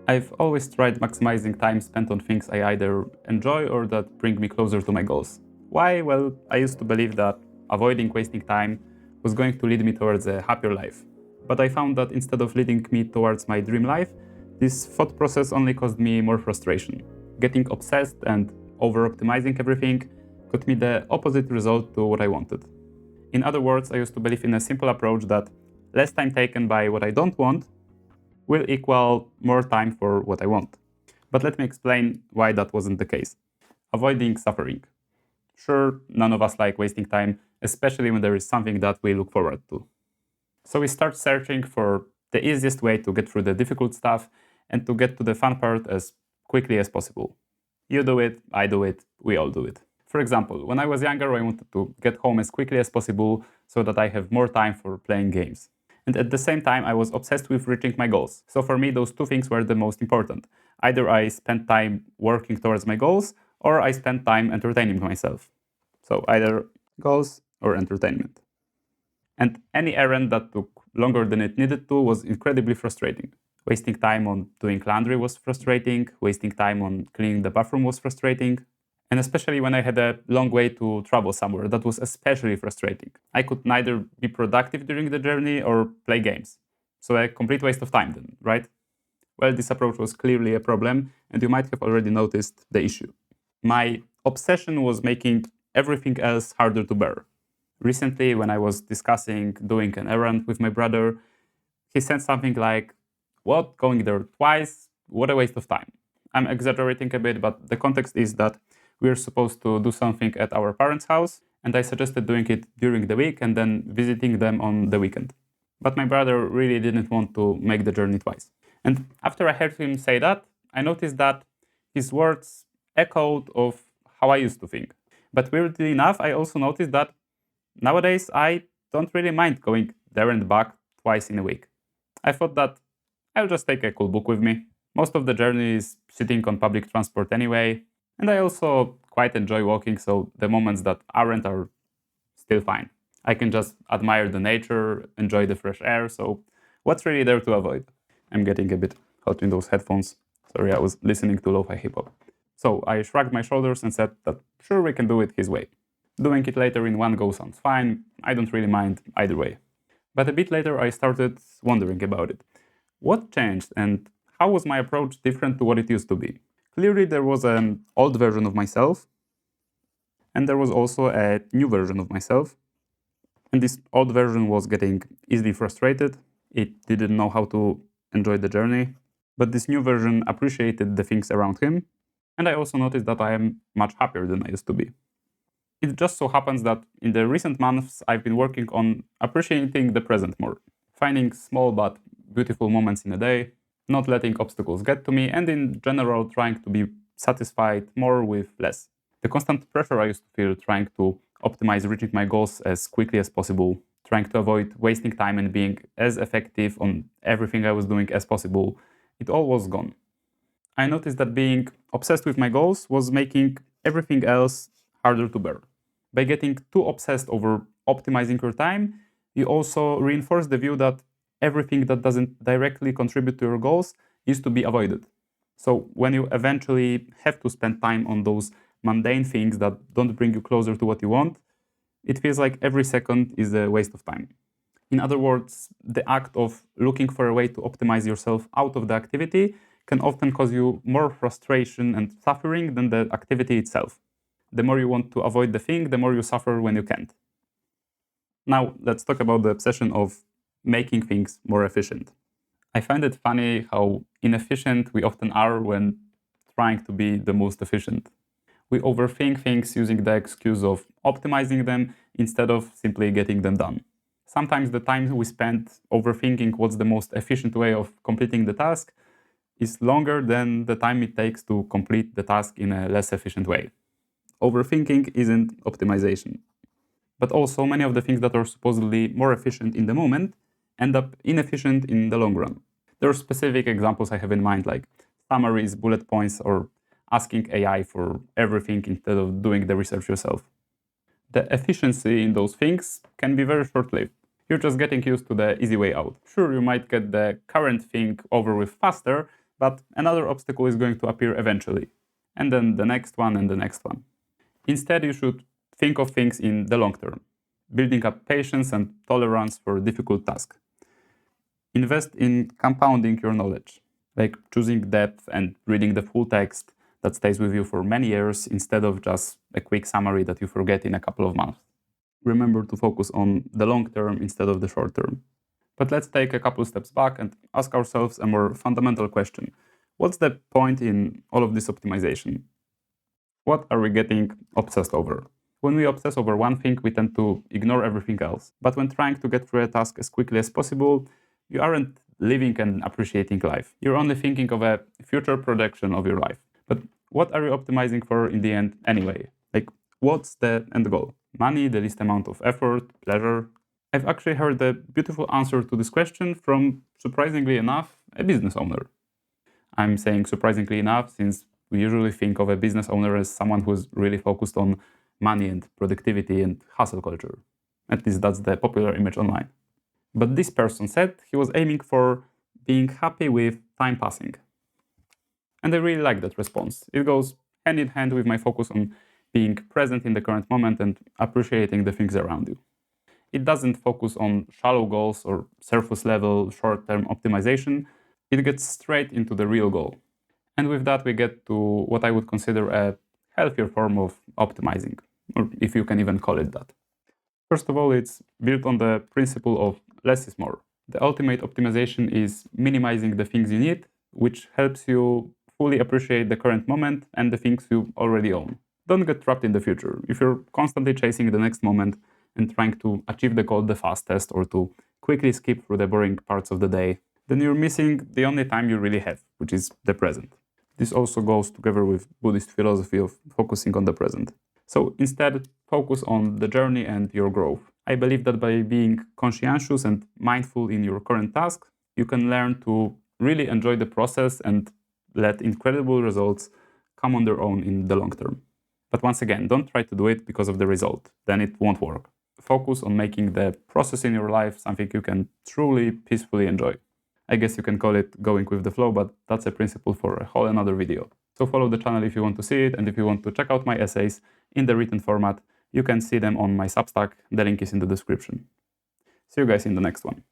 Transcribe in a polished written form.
I've always tried maximizing time spent on things I either enjoy or that bring me closer to my goals. Why? Well, I used to believe that avoiding wasting time was going to lead me towards a happier life. But I found that instead of leading me towards my dream life, this thought process only caused me more frustration. Getting obsessed and over-optimizing everything got me the opposite result to what I wanted. In other words, I used to believe in a simple approach that less time taken by what I don't want will equal more time for what I want. But let me explain why that wasn't the case. Avoiding suffering. Sure, none of us like wasting time, especially when there is something that we look forward to. So we start searching for the easiest way to get through the difficult stuff and to get to the fun part as quickly as possible. You do it, I do it, we all do it. For example, when I was younger, I wanted to get home as quickly as possible so that I have more time for playing games. And at the same time, I was obsessed with reaching my goals. So for me, those two things were the most important. Either I spent time working towards my goals, or I spent time entertaining myself. So either goals or entertainment. And any errand that took longer than it needed to was incredibly frustrating. Wasting time on doing laundry was frustrating, wasting time on cleaning the bathroom was frustrating, and especially when I had a long way to travel somewhere, that was especially frustrating. I could neither be productive during the journey or play games. So a complete waste of time then, right? Well, this approach was clearly a problem, and you might have already noticed the issue. My obsession was making everything else harder to bear. Recently, when I was discussing doing an errand with my brother, he said something like, "What, going there twice? What a waste of time." I'm exaggerating a bit, but the context is that we were supposed to do something at our parents' house, and I suggested doing it during the week and then visiting them on the weekend. But my brother really didn't want to make the journey twice. And after I heard him say that, I noticed that his words echoed of how I used to think. But weirdly enough, I also noticed that nowadays I don't really mind going there and back twice in a week. I thought that I'll just take a cool book with me. Most of the journey is sitting on public transport anyway, and I also quite enjoy walking, so the moments that aren't are still fine. I can just admire the nature, enjoy the fresh air, so what's really there to avoid? I'm getting a bit hot in those headphones. Sorry, I was listening to lo-fi hip-hop. So I shrugged my shoulders and said that sure, we can do it his way. Doing it later in one go sounds fine, I don't really mind either way. But a bit later I started wondering about it. What changed and how was my approach different to what it used to be? Clearly there was an old version of myself, and there was also a new version of myself. And this old version was getting easily frustrated, it didn't know how to enjoy the journey, but this new version appreciated the things around him, and I also noticed that I am much happier than I used to be. It just so happens that in the recent months I've been working on appreciating the present more, finding small but beautiful moments in a day, not letting obstacles get to me, and in general trying to be satisfied more with less. The constant pressure I used to feel trying to optimize reaching my goals as quickly as possible, trying to avoid wasting time and being as effective on everything I was doing as possible, it all was gone. I noticed that being obsessed with my goals was making everything else harder to bear. By getting too obsessed over optimizing your time, you also reinforce the view that everything that doesn't directly contribute to your goals is to be avoided. So when you eventually have to spend time on those mundane things that don't bring you closer to what you want, it feels like every second is a waste of time. In other words, the act of looking for a way to optimize yourself out of the activity can often cause you more frustration and suffering than the activity itself. The more you want to avoid the thing, the more you suffer when you can't. Now, let's talk about the obsession of making things more efficient. I find it funny how inefficient we often are when trying to be the most efficient. We overthink things using the excuse of optimizing them instead of simply getting them done. Sometimes the time we spend overthinking what's the most efficient way of completing the task is longer than the time it takes to complete the task in a less efficient way. Overthinking isn't optimization. But also, many of the things that are supposedly more efficient in the moment end up inefficient in the long run. There are specific examples I have in mind, like summaries, bullet points, or asking AI for everything instead of doing the research yourself. The efficiency in those things can be very short-lived. You're just getting used to the easy way out. Sure, you might get the current thing over with faster, but another obstacle is going to appear eventually, and then the next one and the next one. Instead, you should think of things in the long term, building up patience and tolerance for difficult tasks. Invest in compounding your knowledge, like choosing depth and reading the full text that stays with you for many years instead of just a quick summary that you forget in a couple of months. Remember to focus on the long term instead of the short term. But let's take a couple steps back and ask ourselves a more fundamental question. What's the point in all of this optimization? What are we getting obsessed over? When we obsess over one thing, we tend to ignore everything else. But when trying to get through a task as quickly as possible, you aren't living and appreciating life. You're only thinking of a future projection of your life. But what are you optimizing for in the end anyway? Like, what's the end goal? Money, the least amount of effort, pleasure? I've actually heard a beautiful answer to this question from, surprisingly enough, a business owner. I'm saying surprisingly enough since we usually think of a business owner as someone who's really focused on money and productivity and hustle culture. At least that's the popular image online. But this person said he was aiming for being happy with time passing. And I really like that response. It goes hand in hand with my focus on being present in the current moment and appreciating the things around you. It doesn't focus on shallow goals or surface level short-term optimization. It gets straight into the real goal. And with that, we get to what I would consider a healthier form of optimizing, or if you can even call it that. First of all, it's built on the principle of less is more. The ultimate optimization is minimizing the things you need, which helps you fully appreciate the current moment and the things you already own. Don't get trapped in the future. If you're constantly chasing the next moment and trying to achieve the goal the fastest or to quickly skip through the boring parts of the day, then you're missing the only time you really have, which is the present. This also goes together with Buddhist philosophy of focusing on the present. So instead, focus on the journey and your growth. I believe that by being conscientious and mindful in your current task, you can learn to really enjoy the process and let incredible results come on their own in the long term. But once again, don't try to do it because of the result, then it won't work. Focus on making the process in your life something you can truly, peacefully enjoy. I guess you can call it going with the flow, but that's a principle for a whole another video. So follow the channel if you want to see it, and if you want to check out my essays in the written format, you can see them on my Substack. The link is in the description. See you guys in the next one.